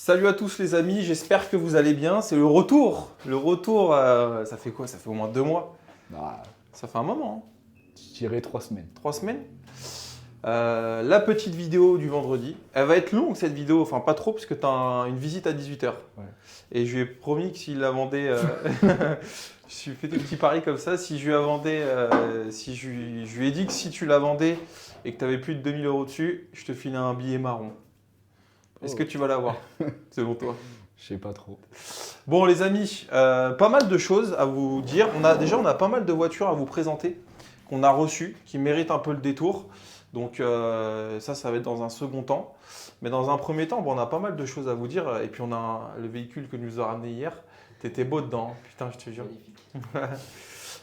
Salut à tous les amis, j'espère que vous allez bien. C'est le retour. Ça fait quoi? Ça fait au moins 2 mois. Bah, Ça fait un moment, hein. je dirais 3 semaines. 3 semaines. La petite vidéo du vendredi. Elle va être longue cette vidéo, enfin pas trop parce que tu as une visite à 18h. Ouais. Et je lui ai promis que s'il la vendait, je lui ai fait des petits paris comme ça, si je lui la vendais, je lui ai dit que si tu la vendais et que tu avais plus de 2000 euros dessus, je te filais un billet marron. Est-ce que tu vas l'avoir, selon toi? Je sais pas trop. Bon les amis, pas mal de choses à vous dire. On a pas mal de voitures à vous présenter qu'on a reçues, qui méritent un peu le détour. Donc ça va être dans un second temps. Mais dans un premier temps, bon, on a pas mal de choses à vous dire. Et puis on a le véhicule que nous a ramené hier. T'étais beau dedans, putain je te jure.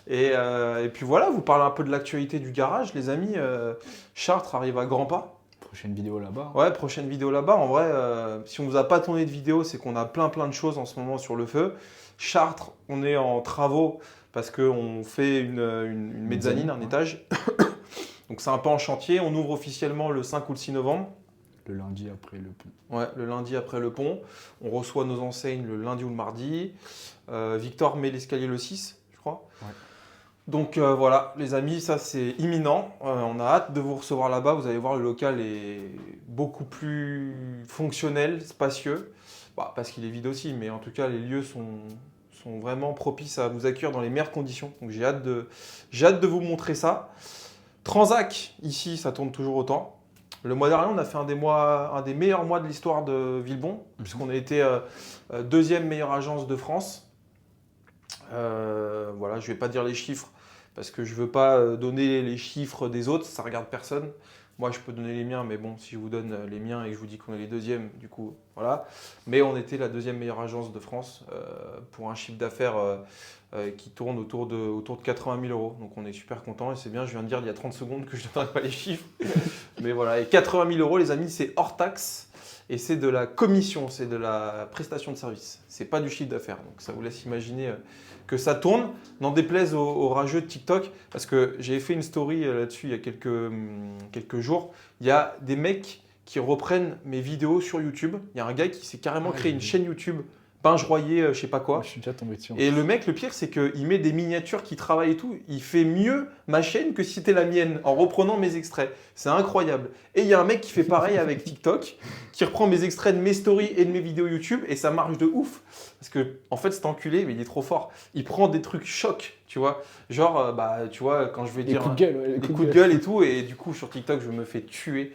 Et puis voilà, vous parlez un peu de l'actualité du garage les amis. Chartres arrive à grands pas. Prochaine vidéo là-bas. Ouais, prochaine vidéo là-bas. En vrai, si on vous a pas tourné de vidéo, c'est qu'on a plein de choses en ce moment sur le feu. Chartres, on est en travaux parce qu'on fait une mezzanine, un étage. Donc c'est un peu en chantier. On ouvre officiellement le 5 ou le 6 novembre. Le lundi après le pont. Ouais, le lundi après le pont. On reçoit nos enseignes le lundi ou le mardi. Victor met l'escalier le 6, je crois. Ouais. Donc voilà, les amis, ça c'est imminent. On a hâte de vous recevoir là-bas. Vous allez voir, le local est beaucoup plus fonctionnel, spacieux. Bah, parce qu'il est vide aussi, mais en tout cas, les lieux sont vraiment propices à vous accueillir dans les meilleures conditions. Donc j'ai hâte de vous montrer ça. Transac, ici, ça tourne toujours autant. Le mois dernier, on a fait un des meilleurs mois de l'histoire de Villebon, puisqu'on a été deuxième meilleure agence de France. Voilà, je ne vais pas dire les chiffres parce que je ne veux pas donner les chiffres des autres, ça ne regarde personne. Moi, je peux donner les miens, mais bon, si je vous donne les miens et que je vous dis qu'on est les deuxièmes, du coup, voilà. Mais on était la deuxième meilleure agence de France pour un chiffre d'affaires qui tourne autour de 80 000 euros. Donc on est super content et c'est bien, je viens de dire il y a 30 secondes que je ne donnerai pas les chiffres. Mais voilà, et 80 000 euros, les amis, c'est hors taxe. Et c'est de la commission, c'est de la prestation de service. C'est pas du chiffre d'affaires. Donc ça vous laisse imaginer que ça tourne. N'en déplaise aux rageux de TikTok, parce que j'ai fait une story là-dessus il y a quelques jours. Il y a des mecs qui reprennent mes vidéos sur YouTube. Il y a un gars qui s'est carrément créé une chaîne YouTube, Binge Royer, je sais pas quoi. Je suis déjà tombé dessus. Et le mec, le pire, c'est qu'il met des miniatures qui travaillent et tout. Il fait mieux ma chaîne que si c'était la mienne en reprenant mes extraits. C'est incroyable. Et il y a un mec qui fait pareil avec TikTok, qui reprend mes extraits de mes stories et de mes vidéos YouTube et ça marche de ouf. Parce que, en fait, cet enculé, mais il est trop fort. Il prend des trucs chocs, tu vois. Genre, tu vois, quand je vais Des dire. coups de gueule, ouais, Des coups de gueule et tout. Et du coup, sur TikTok, je me fais tuer.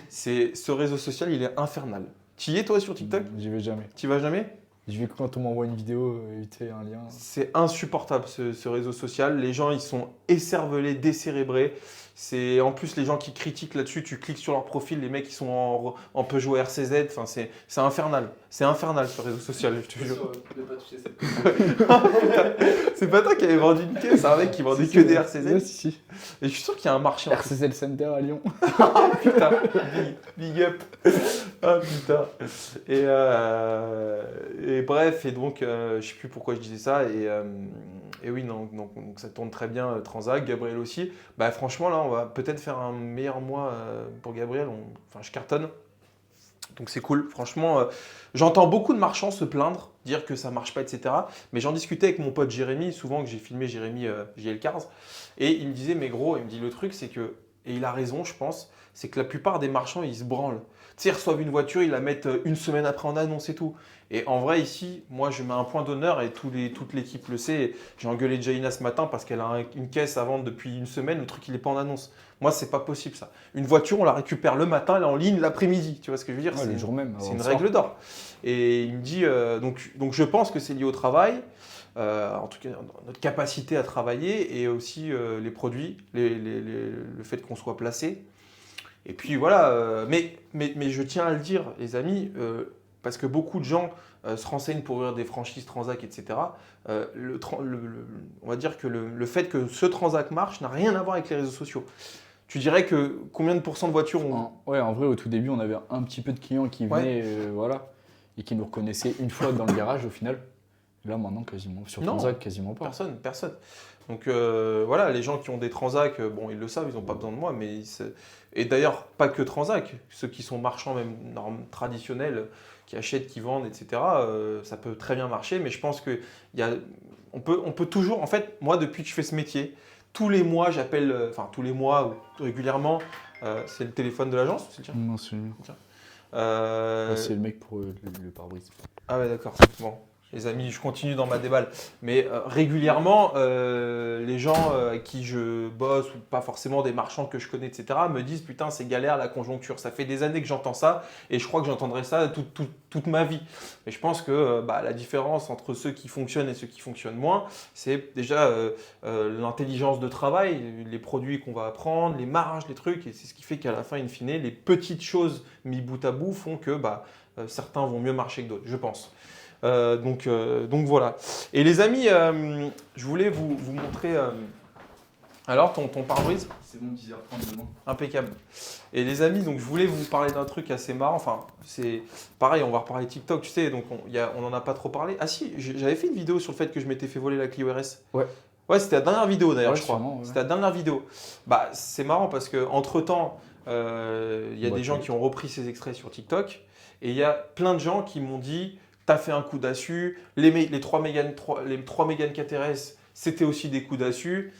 Ce réseau social, il est infernal. Tu y es, toi, sur TikTok? J'y vais jamais. Tu y vas jamais? Je vais quand on m'envoie une vidéo, éviter un lien. C'est insupportable ce réseau social. Les gens, ils sont écervelés, décérébrés. C'est en plus les gens qui critiquent là-dessus. Tu cliques sur leur profil, les mecs qui sont en Peugeot RCZ. Enfin, c'est infernal. C'est infernal ce réseau social, je te jure. C'est pas toi qui avais vendu une caisse, c'est un mec qui vendait que des RCZ. Ouais, si. Et je suis sûr qu'il y a un marché. RCZ Center à Lyon. Putain, big up. Ah putain. Et bref, et donc je sais plus pourquoi je disais ça. Et oui, non, donc ça tourne très bien, Transac, Gabriel aussi. Bah franchement là, on va peut-être faire un meilleur mois pour Gabriel. Enfin, je cartonne. Donc c'est cool. Franchement, j'entends beaucoup de marchands se plaindre, dire que ça marche pas, etc. Mais j'en discutais avec mon pote Jérémy, souvent que j'ai filmé Jérémy JL Cars. Et il me disait, mais gros, il me dit le truc, c'est que, et il a raison, je pense, c'est que la plupart des marchands, ils se branlent. Tu sais, ils reçoivent une voiture, ils la mettent une semaine après en annonce et tout. Et en vrai, ici, moi, je mets un point d'honneur et toute l'équipe le sait. J'ai engueulé Jaina ce matin parce qu'elle a une caisse à vendre depuis une semaine. Le truc, il n'est pas en annonce. Moi, c'est pas possible ça. Une voiture, on la récupère le matin, elle est en ligne l'après-midi. Tu vois ce que je veux dire? Ouais, le jour même. C'est une règle d'or. Et il me dit, donc je pense que c'est lié au travail. En tout cas notre capacité à travailler et aussi les produits, le fait qu'on soit placé. Et puis voilà, mais je tiens à le dire, les amis, parce que beaucoup de gens se renseignent pour ouvrir des franchises Transac, etc. On va dire que le fait que ce Transac marche n'a rien à voir avec les réseaux sociaux. Tu dirais que combien de pourcents de voitures ont... Ouais, en vrai, au tout début, on avait un petit peu de clients qui venaient, voilà, et qui nous reconnaissaient une fois dans le garage au final. Là, maintenant, quasiment. Sur Non. Transac, quasiment pas. Personne. Donc voilà, les gens qui ont des Transac, bon, ils le savent, ils n'ont pas besoin de moi, mais et d'ailleurs, pas que Transac, ceux qui sont marchands même traditionnels, qui achètent, qui vendent, etc., ça peut très bien marcher, mais je pense que on peut toujours, en fait, moi, depuis que je fais ce métier, tous les mois, j'appelle, enfin, tous les mois ou régulièrement, c'est le téléphone de l'agence, c'est le tien? Non, c'est Euh, le mec pour le pare-brise. Ah ouais, d'accord. Bon, les amis, je continue dans ma déballe. Mais régulièrement, les gens à qui je bosse, ou pas forcément des marchands que je connais, etc., me disent putain, c'est galère la conjoncture. Ça fait des années que j'entends ça et je crois que j'entendrai ça toute ma vie. Mais je pense que la différence entre ceux qui fonctionnent et ceux qui fonctionnent moins, c'est déjà l'intelligence de travail, les produits qu'on va apprendre, les marges, les trucs. Et c'est ce qui fait qu'à la fin, in fine, les petites choses mis bout à bout font que certains vont mieux marcher que d'autres, je pense. Donc voilà. Et les amis, je voulais vous montrer. Alors, ton pare-brise? C'est bon, 10h30 demain. Impeccable. Et les amis, donc je voulais vous parler d'un truc assez marrant. Enfin, c'est pareil, on va reparler TikTok, tu sais, donc on n'en a pas trop parlé. Ah si, j'avais fait une vidéo sur le fait que je m'étais fait voler la Clio RS. Ouais. Ouais, c'était la dernière vidéo d'ailleurs, Ouais, je crois. sûrement, ouais. C'était la dernière vidéo. Bah, c'est marrant parce qu'entre-temps, il y a des gens qui ont repris ces extraits sur TikTok. Et il y a plein de gens qui m'ont dit t'as fait un coup d'assu, les 3 Mégane 4 RS, c'était aussi des coups d'assu.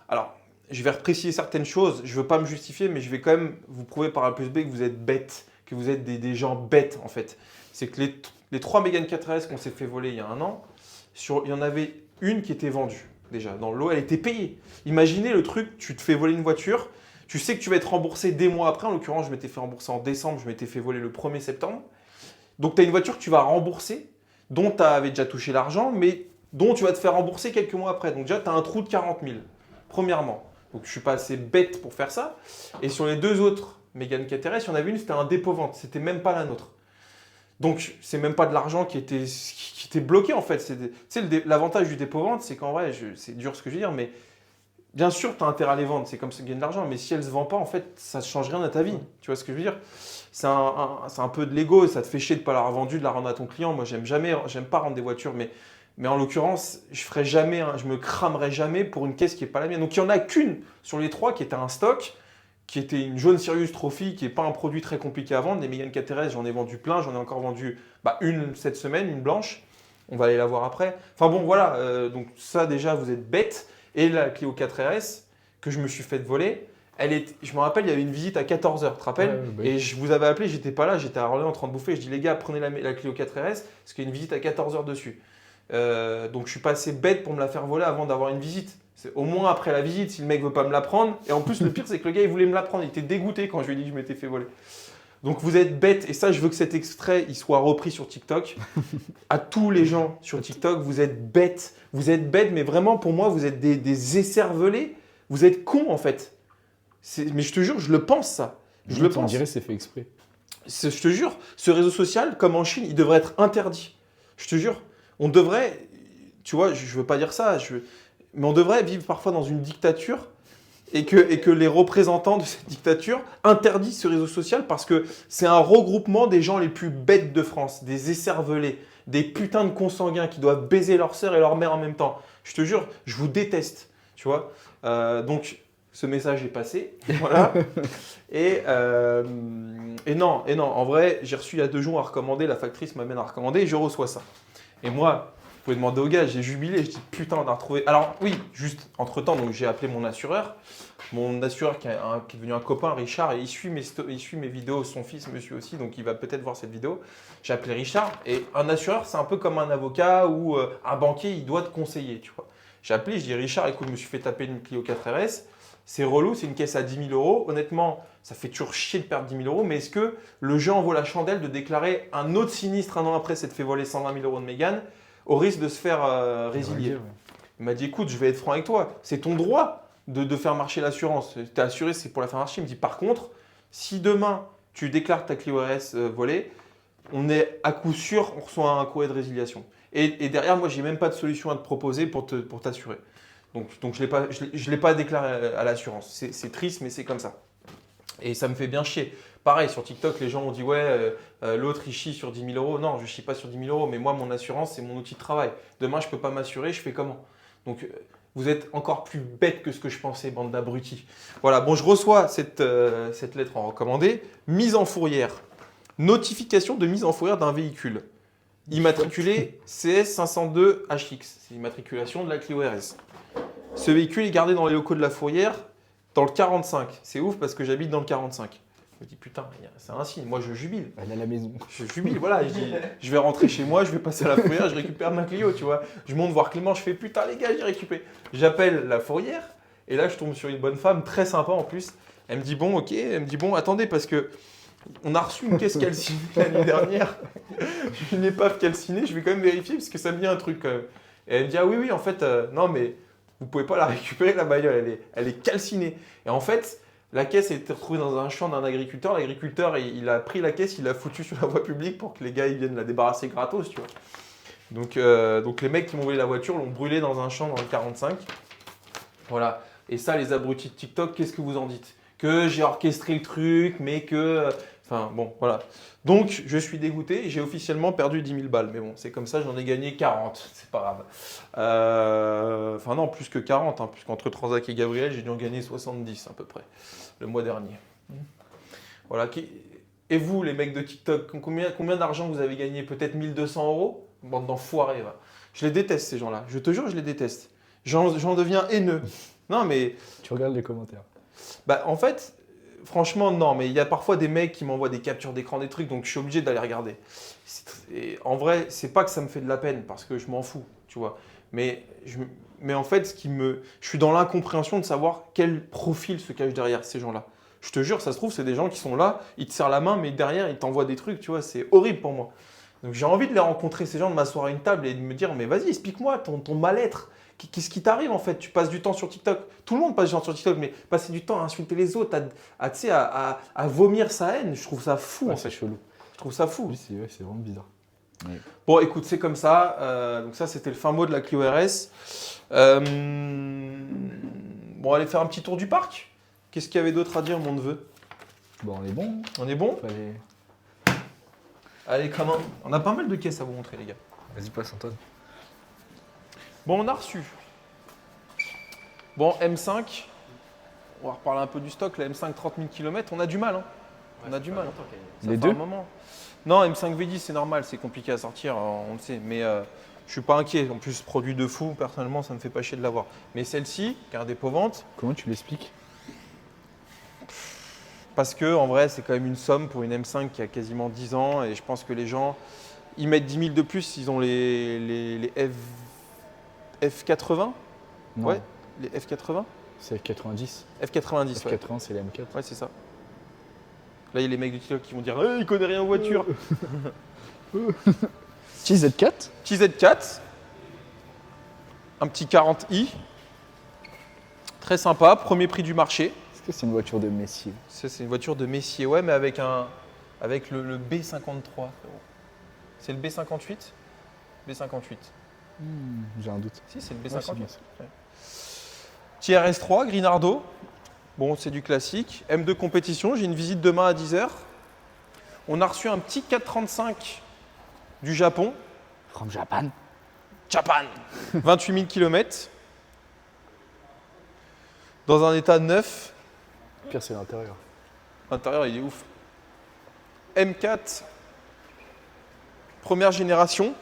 Alors, je vais repréciser certaines choses, je ne veux pas me justifier, mais je vais quand même vous prouver par A plus B que vous êtes bêtes, que vous êtes des gens bêtes en fait. C'est que les 3 Mégane 4 RS qu'on s'est fait voler il y a un an, il y en avait une qui était vendue déjà. Dans l'eau, elle était payée. Imaginez le truc, tu te fais voler une voiture, tu sais que tu vas être remboursé des mois après. En l'occurrence, je m'étais fait rembourser en décembre, je m'étais fait voler le 1er septembre. Donc, tu as une voiture que tu vas rembourser, dont tu avais déjà touché l'argent, mais dont tu vas te faire rembourser quelques mois après. Donc, déjà, tu as un trou de 40 000, premièrement. Donc, je ne suis pas assez bête pour faire ça. Et sur les deux autres Mégane 4 RS, il y en avait une, c'était un dépôt-vente. C'était même pas la nôtre. Donc, c'est même pas de l'argent qui était bloqué, en fait. Tu sais, l'avantage du dépôt-vente, c'est qu'en vrai, c'est dur ce que je veux dire, mais bien sûr, tu as intérêt à les vendre. C'est comme ça que tu gagnes de l'argent. Mais si elles ne se vendent pas, en fait, ça ne change rien à ta vie. Tu vois ce que je veux dire? C'est un peu de l'ego, ça te fait chier de ne pas l'avoir vendu, de la rendre à ton client. Moi, j'aime pas rendre des voitures, mais en l'occurrence, je me cramerai jamais pour une caisse qui n'est pas la mienne. Donc, il n'y en a qu'une sur les 3 qui était un stock, qui était une jaune Sirius Trophy, qui n'est pas un produit très compliqué à vendre. Les Mégane 4 RS, j'en ai vendu plein, j'en ai encore vendu une cette semaine, une blanche. On va aller la voir après. Enfin bon, voilà, donc ça déjà, vous êtes bêtes. Et la Clio 4 RS, que je me suis fait voler, je me rappelle, il y avait une visite à 14h, tu te rappelles? Ouais. Et je vous avais appelé, j'étais pas là, j'étais à Orléans en train de bouffer. Je dis les gars, prenez la Clio 4 RS, parce qu'il y a une visite à 14h dessus. Donc je suis pas assez bête pour me la faire voler avant d'avoir une visite. C'est au moins après la visite, si le mec veut pas me la prendre. Et en plus, le pire, c'est que le gars, il voulait me la prendre. Il était dégoûté quand je lui ai dit que je m'étais fait voler. Donc vous êtes bêtes, et ça, je veux que cet extrait il soit repris sur TikTok. À tous les gens sur TikTok, vous êtes bêtes, mais vraiment pour moi, vous êtes des écervelés. Vous êtes cons en fait. Mais je te jure, je le pense ça. Je le On pense. dirait que c'est fait exprès. Je te jure, ce réseau social, comme en Chine, il devrait être interdit. Je te jure, on devrait, tu vois, je veux pas dire ça, mais on devrait vivre parfois dans une dictature et que les représentants de cette dictature interdisent ce réseau social parce que c'est un regroupement des gens les plus bêtes de France, des écervelés, des putains de consanguins qui doivent baiser leur sœur et leur mère en même temps. Je te jure, je vous déteste, tu vois. Donc, ce message est passé, voilà. Et non, en vrai, j'ai reçu il y a 2 jours à recommander, la factrice m'amène à recommander et je reçois ça. Et moi, vous pouvez demander au gars, j'ai jubilé, je dis putain, on a retrouvé. Alors oui, juste entre-temps, donc j'ai appelé mon assureur qui est devenu un copain, Richard, et il suit mes vidéos, son fils me suit aussi, donc il va peut-être voir cette vidéo. J'ai appelé Richard, et un assureur, c'est un peu comme un avocat ou un banquier, il doit te conseiller, tu vois. J'ai appelé, je dis Richard, écoute, je me suis fait taper une Clio 4 RS, c'est relou, c'est une caisse à 10 000 euros. Honnêtement, ça fait toujours chier de perdre 10 000 euros, mais est-ce que le jeu en vaut la chandelle de déclarer un autre sinistre un an après s'être fait voler 120 000 euros de Mégane au risque de se faire résilier? Il m'a dit, écoute, je vais être franc avec toi, c'est ton droit de faire marcher l'assurance. Tu es assuré, c'est pour la faire marcher. Il me dit, par contre, si demain tu déclares ta Clio RS volée, on est à coup sûr, on reçoit un courrier de résiliation. Et derrière, moi, j'ai même pas de solution à te proposer pour t'assurer. Donc je ne l'ai pas déclaré à l'assurance. C'est triste, mais c'est comme ça. Et ça me fait bien chier. Pareil, sur TikTok, les gens ont dit ouais, l'autre il chie sur 10 000 euros. Non, je chie pas sur 10 000 euros, mais moi, mon assurance, c'est mon outil de travail. Demain, je peux pas m'assurer, je fais comment? Donc, vous êtes encore plus bête que ce que je pensais, bande d'abrutis. Voilà, bon, je reçois cette lettre en recommandé. Mise en fourrière. Notification de mise en fourrière d'un véhicule. Immatriculé CS 502HX. C'est l'immatriculation de la Clio RS. Ce véhicule est gardé dans les locaux de la fourrière dans le 45. C'est ouf parce que j'habite dans le 45. Je me dis putain, c'est un signe. Moi, je jubile. Elle est à la maison. Je jubile, voilà. Je dis, je vais rentrer chez moi, je vais passer à la fourrière, je récupère ma Clio, tu vois. Je monte voir Clément, je fais putain, les gars, j'ai récupéré. J'appelle la fourrière et là, je tombe sur une bonne femme, très sympa en plus. Elle me dit bon, ok. Elle me dit bon, attendez, parce que on a reçu une caisse calcinée l'année dernière. Une épave calcinée, je vais quand même vérifier parce que ça me dit un truc quand même. Et elle me dit ah oui, oui, en fait, non, mais vous pouvez pas la récupérer, la bagnole, elle est calcinée. Et en fait, la caisse a été retrouvée dans un champ d'un agriculteur. L'agriculteur, il a pris la caisse, il l'a foutue sur la voie publique pour que les gars ils viennent la débarrasser gratos, tu vois. Donc les mecs qui m'ont volé la voiture l'ont brûlée dans un champ dans le 45. Voilà. Et ça, les abrutis de TikTok, qu'est-ce que vous en dites? Que j'ai orchestré le truc, mais que... Enfin, bon, voilà. Donc, je suis dégoûté. J'ai officiellement perdu 10 000 balles. Mais bon, c'est comme ça, j'en ai gagné 40. C'est pas grave. Enfin, non, plus que 40. Hein, puisqu'entre Transac et Gabriel, j'ai dû en gagner 70 à peu près, le mois dernier. Voilà. Et vous, les mecs de TikTok, combien d'argent vous avez gagné? Peut-être 1 200 euros? Bande d'enfoirés, va. Je les déteste, ces gens-là. Je te jure, je les déteste. J'en deviens haineux. Non, mais... Tu regardes les commentaires. Bah, en fait, franchement, non, mais il y a parfois des mecs qui m'envoient des captures d'écran, des trucs, donc je suis obligé d'aller regarder. Et en vrai, c'est pas que ça me fait de la peine, parce que je m'en fous, tu vois. Mais en fait, je suis dans l'incompréhension de savoir quel profil se cache derrière ces gens-là. Je te jure, ça se trouve, c'est des gens qui sont là, ils te serrent la main, mais derrière, ils t'envoient des trucs, tu vois, c'est horrible pour moi. Donc j'ai envie de les rencontrer, ces gens, de m'asseoir à une table et de me dire, mais vas-y, explique-moi ton mal-être. Qu'est-ce qui t'arrive en fait? Tu passes du temps sur TikTok. Tout le monde passe du temps sur TikTok, mais passer du temps à insulter les autres, à vomir sa haine, je trouve ça fou Ouais, en fait. c'est chelou. Je trouve ça fou. Oui, c'est vraiment bizarre. Ouais. Bon, écoute, c'est comme ça. Donc ça, c'était le fin mot de la Clio RS. Bon, allez faire un petit tour du parc. Qu'est-ce qu'il y avait d'autre à dire, mon neveu? Bon, on est bon. On est bon? Fallait... Allez, comment? On a pas mal de caisses à vous montrer, les gars. Vas-y, passe Antoine. Bon, on a reçu. Bon, M5. On va reparler un peu du stock. La M5 30 000 km, on a du mal. Hein. On a du mal. Ça Les fait deux un moment. Non, M5 V10, c'est normal, c'est compliqué à sortir, on le sait. Mais je suis pas inquiet. En plus, produit de fou, personnellement, ça me fait pas chier de l'avoir. Mais celle-ci, qui est indépendante, Comment tu l'expliques? parce que en vrai, c'est quand même une somme pour une M5 qui a quasiment 10 ans. Et je pense que les gens, ils mettent 10 000 de plus, ils ont les F80. Non, Ouais, les F80. c'est F90. F90, ouais. F80, c'est les M4. Ouais, c'est ça. Là, il y a les mecs du TikTok qui vont dire il connaît rien en voiture. Petit Z4. Petit Z4, un petit 40i, très sympa, premier prix du marché. Est-ce que c'est une voiture de Messier? C'est une voiture de Messier, ouais, mais avec le B53. C'est le B58 B58. J'ai un doute. Si, c'est le Ouais, c'est B58. bien ça. Ouais. Petit RS3, Grinardo. Bon, c'est du classique. M2 compétition, j'ai une visite demain à 10h. On a reçu un petit 435 du Japon. From Japan. Japan 28 000 km. Dans un état neuf. Pire, c'est l'intérieur. L'intérieur, il est ouf. M4, première génération.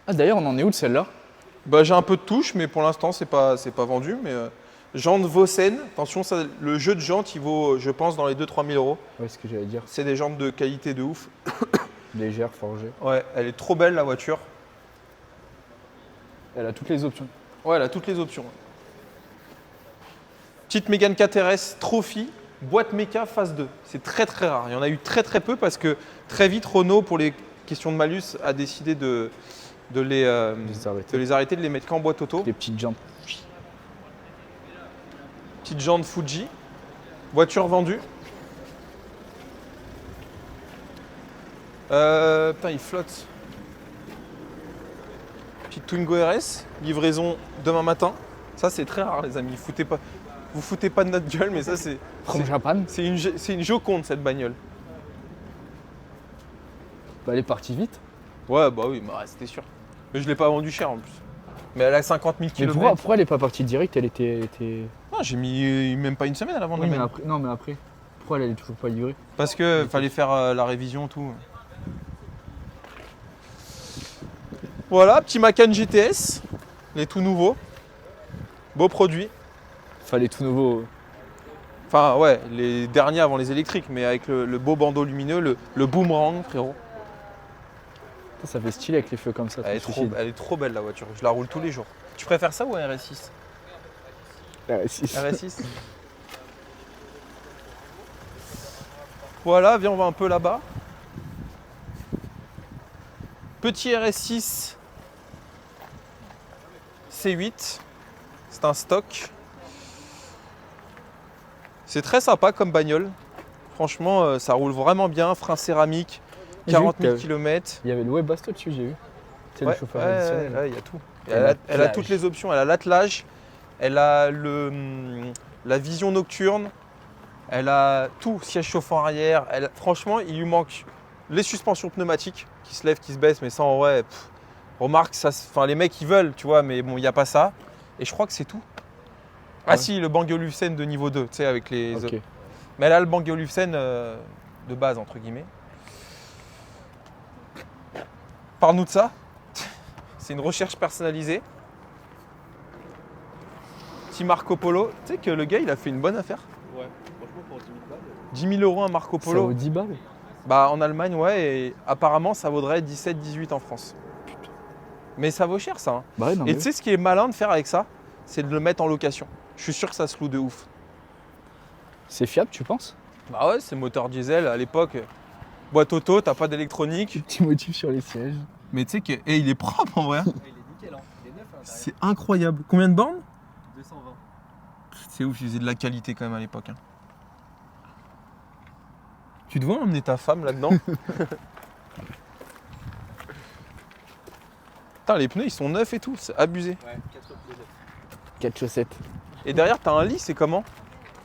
Ah, d'ailleurs, on en est où de celle-là? Bah, j'ai un peu de touche, mais pour l'instant, c'est pas vendu. Mais jantes Vossen. Attention, ça, le jeu de jantes, il vaut, je pense, dans les 2 000 – 3 000 euros. Ouais, ce que j'allais dire. C'est des jantes de qualité de ouf. Légère, forgée. Ouais, elle est trop belle, la voiture. Elle a toutes les options. Ouais, elle a toutes les options. Petite Mégane 4RS Trophy, boîte méca phase 2. C'est très très rare. Il y en a eu très très peu parce que très vite Renault, pour les questions de malus, a décidé de les arrêter, de les mettre qu'en boîte auto. Les petites jantes. Petite jante Fuji. Voiture vendue. Putain, il flotte. Petite Twingo RS, livraison demain matin. Ça, c'est très rare, les amis. Vous foutez pas de notre gueule, mais ça, c'est From Japan. une Joconde, cette bagnole. Bah, elle est partie vite. Ouais, bah oui, bah, c'était sûr. Mais je l'ai pas vendu cher en plus. Mais elle a 50 000 Mais km. pourquoi elle est pas partie direct? Elle était... Non, j'ai mis même pas une semaine à la vendre. Oui, la mais mienne. après... Non, mais après. Pourquoi elle est toujours pas livrée? Parce que fallait faire la révision, tout. Voilà, petit Macan GTS. Les tout nouveaux. Beau produit. Fallait tout nouveau. Enfin, ouais, les derniers avant les électriques, mais avec le beau bandeau lumineux, le boomerang, frérot. Ça fait stylé avec les feux comme ça. Elle est trop belle la voiture, je la roule tous les jours. Tu préfères ça ou un RS6? RS6. Voilà, viens, on va un peu là-bas. Petit RS6 C8, c'est un stock. C'est très sympa comme bagnole. Franchement, ça roule vraiment bien, frein céramique, 40 000 km. Il y avait le Webasto dessus, j'ai vu. C'est Ouais, le chauffeur additionnel. ouais, il y a tout. Et Et elle a toutes les options. Elle a l'attelage, elle a la vision nocturne, elle a tout, siège chauffant arrière. Franchement, il lui manque les suspensions pneumatiques qui se lèvent, qui se baissent, mais ça en vrai, remarque, les mecs ils veulent, tu vois, mais bon, il n'y a pas ça. Et je crois que c'est tout. Ah Ouais. si, le Bang & Olufsen de niveau 2, tu sais, avec les... Ok. Mais elle a le Bang & Olufsen de base, entre guillemets. Parle-nous de ça. C'est une recherche personnalisée. Petit Marco Polo. Tu sais que le gars, il a fait une bonne affaire. Ouais, franchement pour 10 000 balles. 10 000 € un Marco Ça Polo. vaut 10 balles. Bah en Allemagne, ouais, et apparemment ça vaudrait 17-18 en France. Mais ça vaut cher ça. Hein. Bah ouais, non, Et mais tu sais ce qui est malin de faire avec ça, c'est de le mettre en location. Je suis sûr que ça se loue de ouf. c'est fiable, tu penses? Bah ouais, c'est moteur diesel à l'époque. Boîte auto, t'as pas d'électronique. Petit motif sur les sièges. Mais tu sais que il est propre en vrai. Il est nickel, hein. Il est neuf à l'intérieur. C'est incroyable. Combien de bornes? 220. C'est ouf, ils faisaient de la qualité quand même à l'époque. Hein. Tu te vois emmener ta femme là-dedans? Putain, les pneus ils sont neufs et tout, c'est abusé. Ouais, 4 pneus neufs. 4 chaussettes. Et derrière t'as un lit, c'est comment?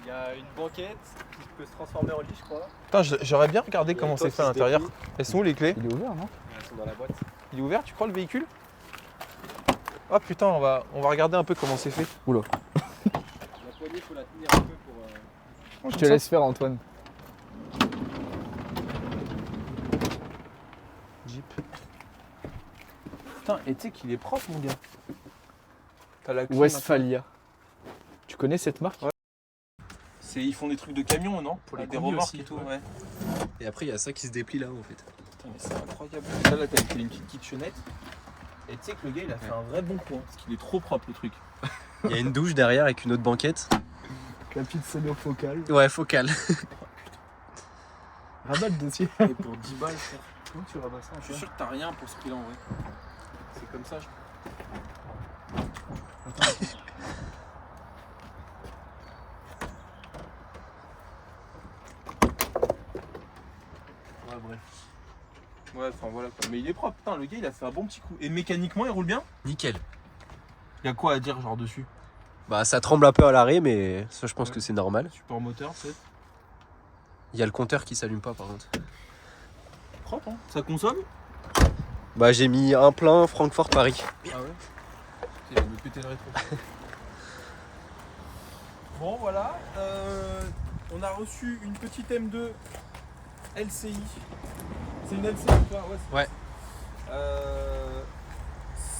Il y a une banquette qui peut se transformer en lit, je crois. Putain, j'aurais bien regardé Il y a comment une c'est porte fait à qui se l'intérieur. déplie. Elles sont où les clés? Il est ouvert, non? Elles sont dans la boîte. Il est ouvert, tu crois le véhicule? Ah putain, on va regarder un peu comment c'est fait. Oula. La poignée, il faut la tenir un peu pour. Je te laisse faire, Antoine. Jeep. Putain, et tu sais qu'il est propre mon gars. T'as la clim, Westphalia. Tu connais cette marque? Ouais. Ils font des trucs de camion, non? Pour les des combis remorques aussi, et tout, ouais. ouais. Et après, il y a ça qui se déplie là-haut en fait. Putain, mais c'est incroyable. Ça là, t'as fait une petite kitchenette. Et tu sais que le gars, il a fait un vrai bon point. Parce qu'il est trop propre le truc. Il y a une douche derrière avec une autre banquette. La petite sonore focale. Ouais, focale. Rabat le dossier. Et pour 10 balles, frère. Comment tu rabats ça, Je suis sûr que t'as rien pour ce prix-là en vrai. C'est comme ça, Ouais, bref. Ouais, enfin voilà quoi. Mais il est propre, putain, le gars il a fait un bon petit coup. Et mécaniquement il roule bien? Nickel. Il y a quoi à dire genre dessus? Bah, ça tremble un peu à l'arrêt, mais ça, je pense Ouais. que c'est normal. Support moteur, peut-être? Il y a le compteur qui s'allume pas par contre. Propre, hein? Ça consomme? Bah, j'ai mis un plein Francfort-Paris. Ah ouais? Il va me péter le rétro. Bon voilà, on a reçu une petite M2 LCI. C'est une LCI toi? Ouais.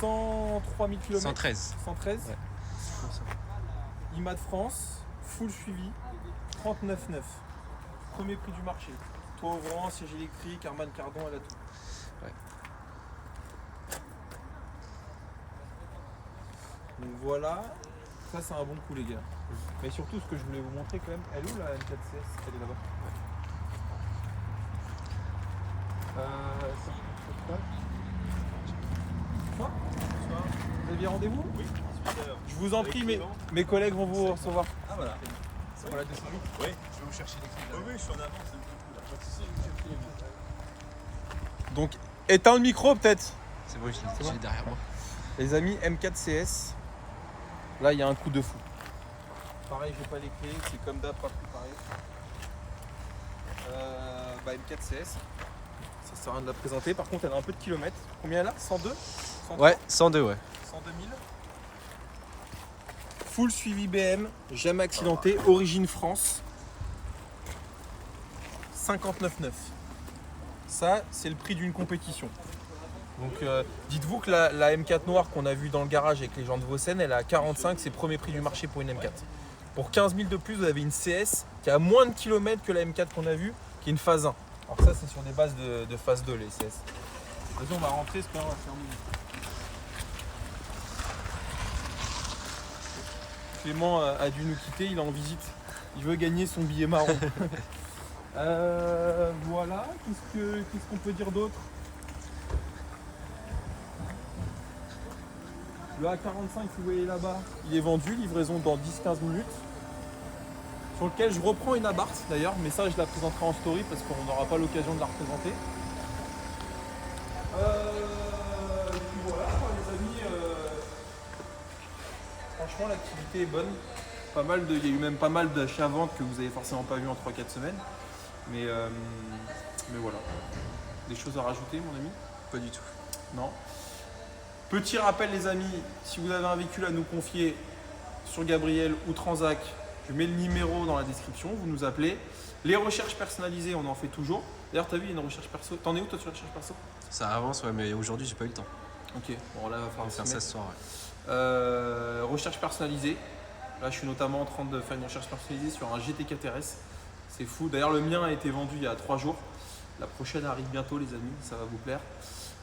103 000 km. 113. 113. Ouais. IMA de France, full suivi, 39,9. Premier prix du marché. Toit ouvrant, siège électrique, Harman Kardon, elle a tout. Ouais. Donc voilà, ça c'est un bon coup les gars. Mais surtout ce que je voulais vous montrer quand même, elle est où la M4CS? Elle est là-bas. Bonsoir. Vous aviez rendez-vous? Oui. Je vous en prie, mes collègues vont vous recevoir. Ah voilà. C'est pour la 208. Oui, je vais vous chercher les clés. Oui, je suis en avance. Donc éteins le micro peut-être. C'est bon, je l'ai derrière moi. Les amis, M4CS, là il y a un coup de fou. Pareil, j'ai pas les clés, c'est comme d'hab, pas préparé. M4CS, Ça sert à rien de la présenter. Par contre, elle a un peu de kilomètres. Combien elle a 102 103 Ouais, 102, ouais. 102 000. Full suivi BM, jamais accidenté, origine France. 59,9. Ça, c'est le prix d'une compétition. Donc, dites-vous que la M4 noire qu'on a vue dans le garage avec les gens de Vaucen, elle est à 45, c'est le premier prix du marché pour une M4. Pour 15 000 de plus, vous avez une CS qui a moins de kilomètres que la M4 qu'on a vue, qui est une phase 1. Alors ça, c'est sur des bases de phase 2, les CS. Vas-y, on va rentrer, c'est pas grave, on va fermer. Clément a dû nous quitter, il est en visite. Il veut gagner son billet marron. Voilà, qu'est-ce qu'on peut dire d'autre? Le A45, si vous voyez là-bas, il est vendu, livraison dans 10-15 minutes. Sur lequel je reprends une Abarth d'ailleurs, mais ça je la présenterai en story parce qu'on n'aura pas l'occasion de la représenter. Et puis voilà, les amis, franchement l'activité est bonne. Il y a eu même pas mal d'achats à vente que vous avez forcément pas vu en 3-4 semaines. Mais voilà. Des choses à rajouter, mon ami? Pas du tout. Non. Petit rappel, les amis, si vous avez un véhicule à nous confier sur Gabriel ou Transac, je mets le numéro dans la description, vous nous appelez. Les recherches personnalisées, on en fait toujours. D'ailleurs, tu as vu, il y a une recherche perso. T'en es où toi sur la recherche perso? Ça avance, ouais, mais aujourd'hui, j'ai pas eu le temps. Ok, bon là, il va On falloir va faire s'y ça mettre. ce soir, ouais. Recherche personnalisée. Là, je suis notamment en train de faire une recherche personnalisée sur un GT4 RS. C'est fou. D'ailleurs, le mien a été vendu il y a 3 jours. La prochaine arrive bientôt, les amis. Ça va vous plaire.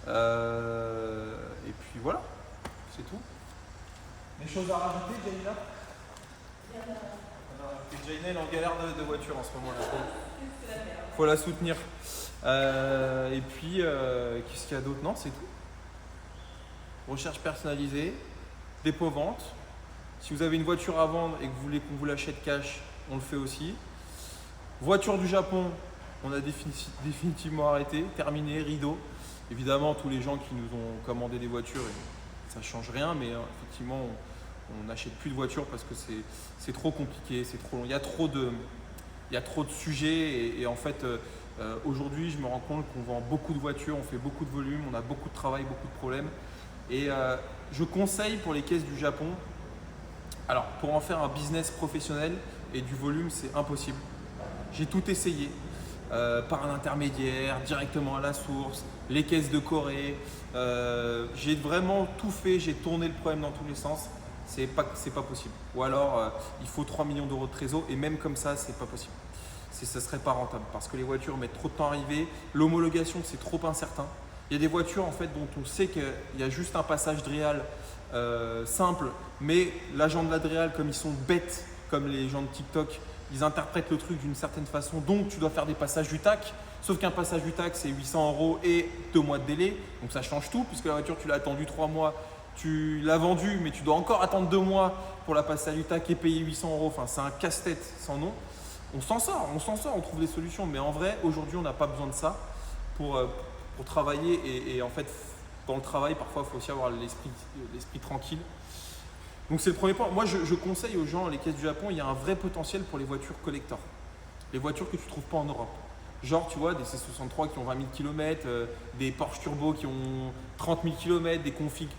Et puis voilà, c'est tout. Des choses à rajouter, Jaina? Jaina, elle est en galère de voiture en ce moment-là. Faut la soutenir. Et puis, qu'est-ce qu'il y a d'autre? Non, c'est tout. Recherche personnalisée, dépôt-vente. Si vous avez une voiture à vendre et que vous voulez qu'on vous l'achète cash, on le fait aussi. Voiture du Japon, on a définitivement arrêté, terminé, rideau. Évidemment, tous les gens qui nous ont commandé des voitures, ça ne change rien, mais effectivement, on n'achète plus de voitures parce que c'est trop compliqué, c'est trop long. Il y a trop de sujets et en fait, aujourd'hui, je me rends compte qu'on vend beaucoup de voitures, on fait beaucoup de volume, on a beaucoup de travail, beaucoup de problèmes. Et je conseille pour les caisses du Japon, alors pour en faire un business professionnel et du volume, c'est impossible. J'ai tout essayé, par un intermédiaire, directement à la source, les caisses de Corée. J'ai vraiment tout fait, j'ai tourné le problème dans tous les sens. C'est pas possible. Ou alors, il faut 3 millions d'euros de trésor et même comme ça, c'est pas possible. Ça serait pas rentable parce que les voitures mettent trop de temps à arriver. L'homologation, c'est trop incertain. Il y a des voitures en fait dont on sait qu'il y a juste un passage Dreal simple, mais l'agent de la Dreal, comme ils sont bêtes, comme les gens de TikTok, ils interprètent le truc d'une certaine façon, donc tu dois faire des passages du TAC. Sauf qu'un passage du TAC, c'est 800 € et 2 mois de délai, donc ça change tout, puisque la voiture, tu l'as attendue 3 mois, tu l'as vendue, mais tu dois encore attendre 2 mois pour la passer à l'UTAC et payer 800 €. Enfin, c'est un casse-tête sans nom. On s'en sort, on trouve des solutions, mais en vrai, aujourd'hui, on n'a pas besoin de ça pour travailler. Et en fait, dans le travail, parfois, il faut aussi avoir l'esprit tranquille. Donc, c'est le premier point. Moi, je conseille aux gens, les caisses du Japon, il y a un vrai potentiel pour les voitures collector. Les voitures que tu ne trouves pas en Europe. Genre, tu vois, des C63 qui ont 20 000 km, des Porsche Turbo qui ont 30 000 km, des configs.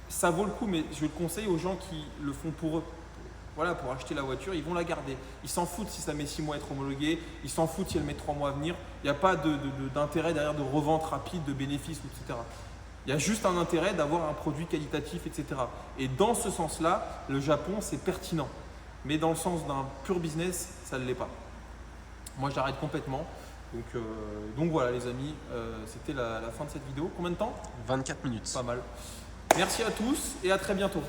Ça vaut le coup, mais je le conseille aux gens qui le font pour eux. Voilà, pour acheter la voiture, ils vont la garder. Ils s'en foutent si ça met 6 mois à être homologué, ils s'en foutent si elle met 3 mois à venir. Il n'y a pas d'intérêt derrière de revente rapide, de bénéfices, etc. Il y a juste un intérêt d'avoir un produit qualitatif, etc. Et dans ce sens-là, le Japon, c'est pertinent. Mais dans le sens d'un pur business, ça ne l'est pas. Moi, j'arrête complètement. Donc voilà, les amis, c'était la fin de cette vidéo. Combien de temps? 24 minutes. Pas mal. Merci à tous et à très bientôt.